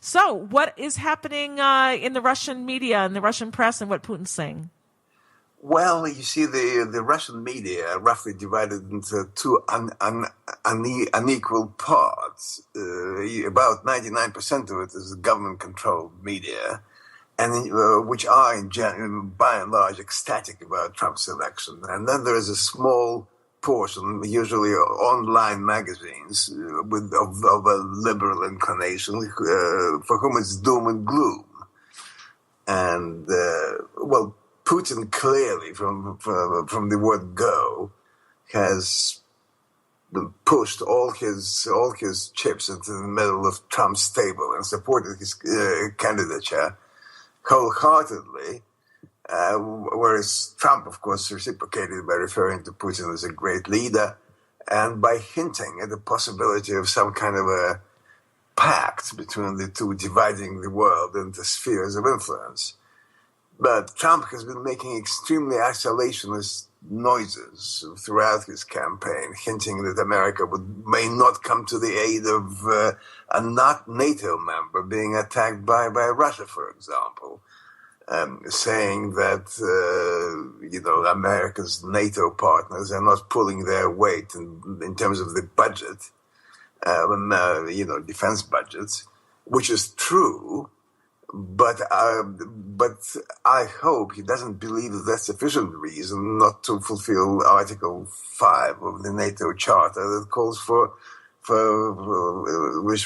So what is happening in the Russian media and the Russian press and what Putin's saying? Well, you see, the Russian media are roughly divided into two unequal parts. About 99% of it is government-controlled media, and which are, by and large, ecstatic about Trump's election. And then there is a small portion, usually online magazines, of a liberal inclination, for whom it's doom and gloom. And, Putin clearly, from the word go, has pushed all his chips into the middle of Trump's table and supported his candidature wholeheartedly, whereas Trump, of course, reciprocated by referring to Putin as a great leader and by hinting at the possibility of some kind of a pact between the two, dividing the world into spheres of influence. But Trump has been making extremely isolationist noises throughout his campaign, hinting that America may not come to the aid of a not NATO member being attacked by Russia, for example, saying that America's NATO partners are not pulling their weight in terms of the budget, defense budgets, which is true. But I hope he doesn't believe that that's sufficient reason not to fulfill Article 5 of the NATO Charter that calls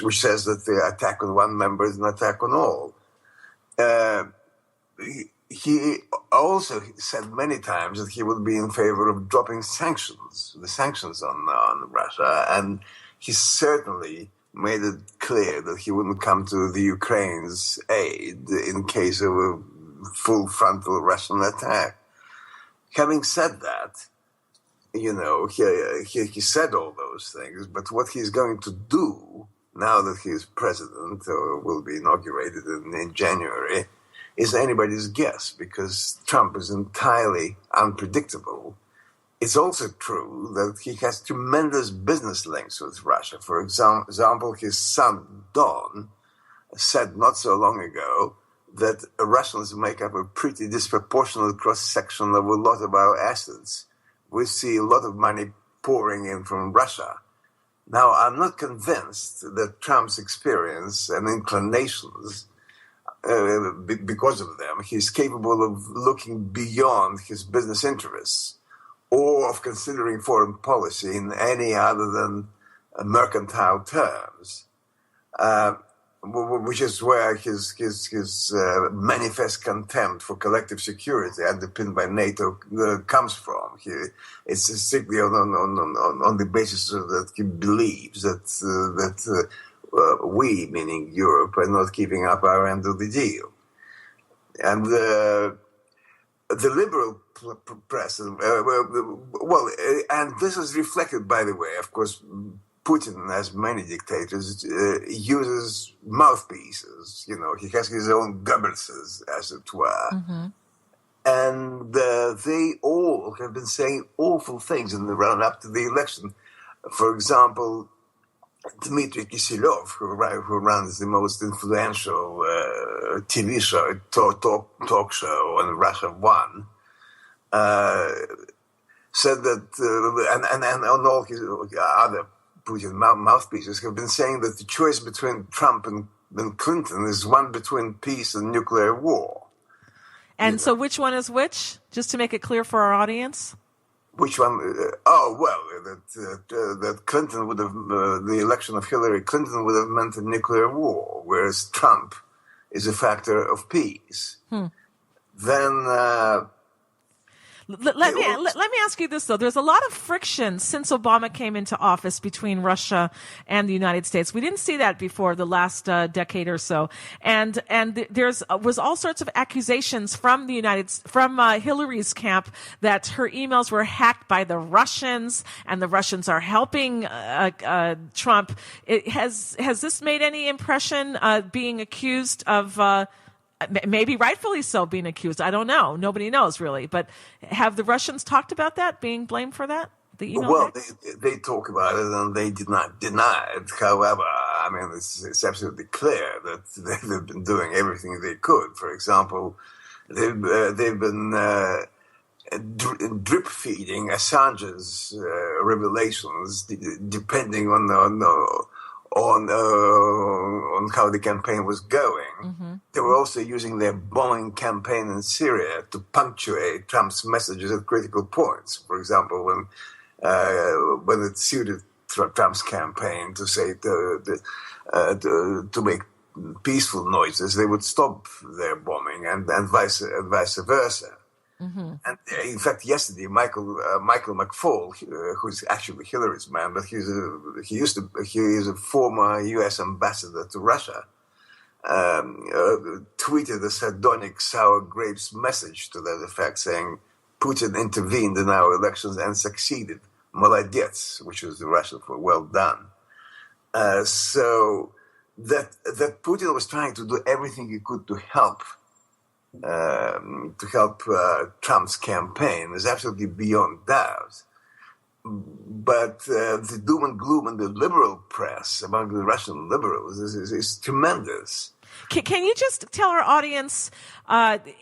which says that the attack on one member is an attack on all. He also said many times that he would be in favor of dropping the sanctions on Russia, and he certainly made it clear that he wouldn't come to the Ukraine's aid in case of a full frontal Russian attack. Having said that, he said all those things, but what he's going to do now that he is president or will be inaugurated in January is anybody's guess, because Trump is entirely unpredictable. It's also true that he has tremendous business links with Russia. For example, his son, Don, said not so long ago that Russians make up a pretty disproportionate cross-section of a lot of our assets. We see a lot of money pouring in from Russia. Now, I'm not convinced that Trump's experience and inclinations, because of them, he's capable of looking beyond his business interests or of considering foreign policy in any other than mercantile terms, which is where his manifest contempt for collective security underpinned by NATO comes from. It's strictly on the basis of that he believes that we, meaning Europe, are not keeping up our end of the deal. And the liberal press, and this is reflected, by the way, of course, Putin, as many dictators, uses mouthpieces. He has his own Goebbelses, as it were. Mm-hmm. And they all have been saying awful things in the run-up to the election. For example, Dmitry Kisilov, who runs the most influential TV show, talk show on Russia 1, said that, and on all his other Putin mouthpieces have been saying that the choice between Trump and Clinton is one between peace and nuclear war. And so which one is which, just to make it clear for our audience? Which one? That Clinton would have, the election of Hillary Clinton would have meant a nuclear war, whereas Trump is a factor of peace. Then Let me ask you this, though. There's a lot of friction since Obama came into office between Russia and the United States. We didn't see that before the last decade or so. And there's was all sorts of accusations from Hillary's camp that her emails were hacked by the Russians, and the Russians are helping Trump. Has this made any impression, being accused of maybe rightfully so being accused? I don't know. Nobody knows, really. But have the Russians talked about that, being blamed for that? Well, they talk about it and they did not deny it. However, I mean, it's absolutely clear that they've been doing everything they could. For example, they've been drip feeding Assange's revelations, depending on how the campaign was going. Mm-hmm. They were also using their bombing campaign in Syria to punctuate Trump's messages at critical points. For example, when it suited Trump's campaign to say to make peaceful noises, they would stop their bombing, and vice versa. Mm-hmm. And in fact, yesterday, Michael McFaul, who's actually Hillary's man, but he is a former U.S. ambassador to Russia, tweeted a sardonic sour grapes message to that effect, saying, "Putin intervened in our elections and succeeded. Молодец," which was the Russian for "well done." So that Putin was trying to do everything he could to help Trump's campaign is absolutely beyond doubt. But the doom and gloom in the liberal press among the Russian liberals is tremendous. Can you just tell our audience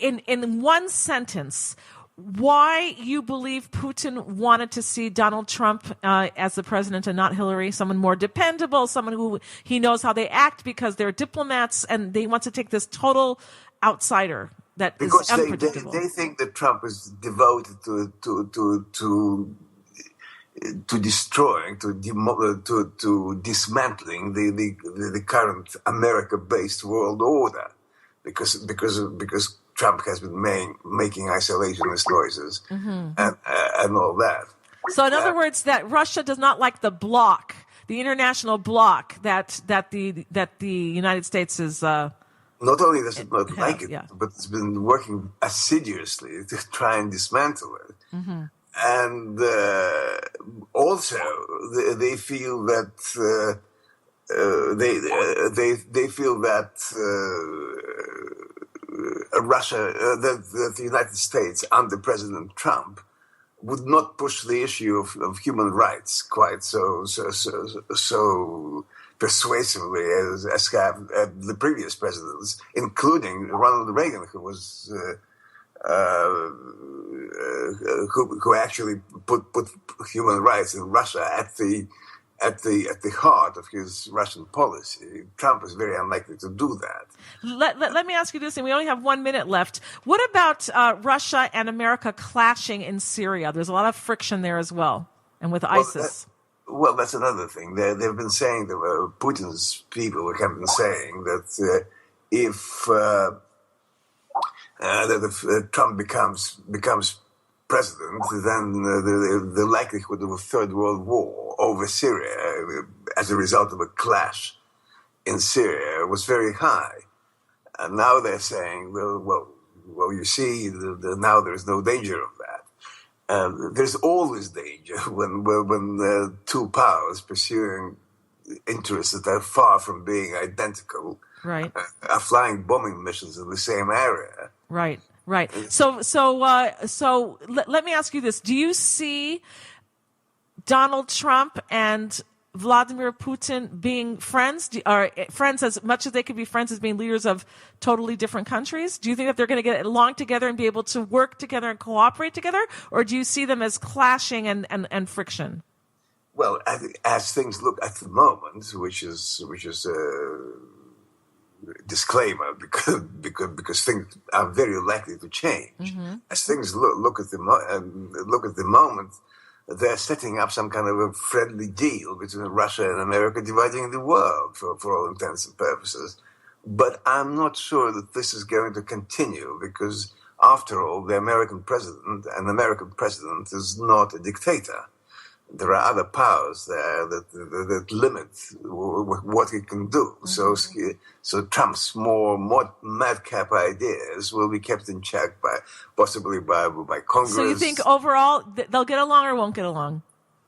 in one sentence why you believe Putin wanted to see Donald Trump as the president and not Hillary, someone more dependable, someone who he knows how they act because they're diplomats, and they want to take this total outsider that is unpredictable? They think that Trump is devoted to destroying, to dismantling the current America-based world order, because Trump has been making isolationist noises and all that. So, in other words, that Russia does not like the bloc, the international bloc that the United States is. Not only does it not like it, but it's been working assiduously to try and dismantle it. Mm-hmm. And also, they feel that they feel that Russia, that the United States under President Trump would not push the issue of human rights quite so persuasively as have the previous presidents, including Ronald Reagan, who was who actually put human rights in Russia at the heart of his Russian policy. Trump is very unlikely to do that. Let me ask you this, and we only have 1 minute left. What about Russia and America clashing in Syria? There's a lot of friction there as well, and with ISIS. Well, that's another thing. They've been saying, Putin's people have been saying that if Trump becomes president, then the likelihood of a third world war over Syria as a result of a clash in Syria was very high. And now they're saying, well, you see, now there's no danger of that. There's always danger when two powers pursuing interests that are far from being identical, right, are flying bombing missions in the same area. Right. So let me ask you this: do you see Donald Trump and Vladimir Putin being friends, or friends as much as they could be friends as being leaders of totally different countries? Do you think that they're going to get along together and be able to work together and cooperate together? Or do you see them as clashing and friction? Well, as things look at the moment, which is a disclaimer, because things are very likely to change. Mm-hmm. As things look at the moment, they're setting up some kind of a friendly deal between Russia and America, dividing the world for all intents and purposes. But I'm not sure that this is going to continue, because after all, the American president is not a dictator. There are other powers there that limit what he can do. Mm-hmm. So Trump's more madcap ideas will be kept in check possibly by Congress. So you think overall they'll get along or won't get along?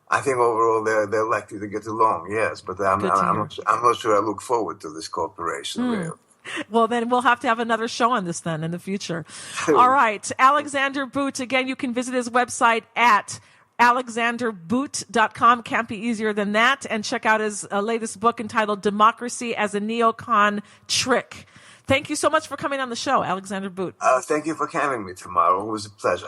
I think overall they're likely to get along, yes. But I'm not sure I look forward to this cooperation, really. Well, then we'll have to have another show on this then in the future. All right. Alexander Boot, again, you can visit his website at alexanderboot.com. Can't be easier than that. And check out his latest book entitled Democracy as a Neocon Trick. Thank you so much for coming on the show, Alexander Boot. Thank you for having me, Tamar. It was a pleasure.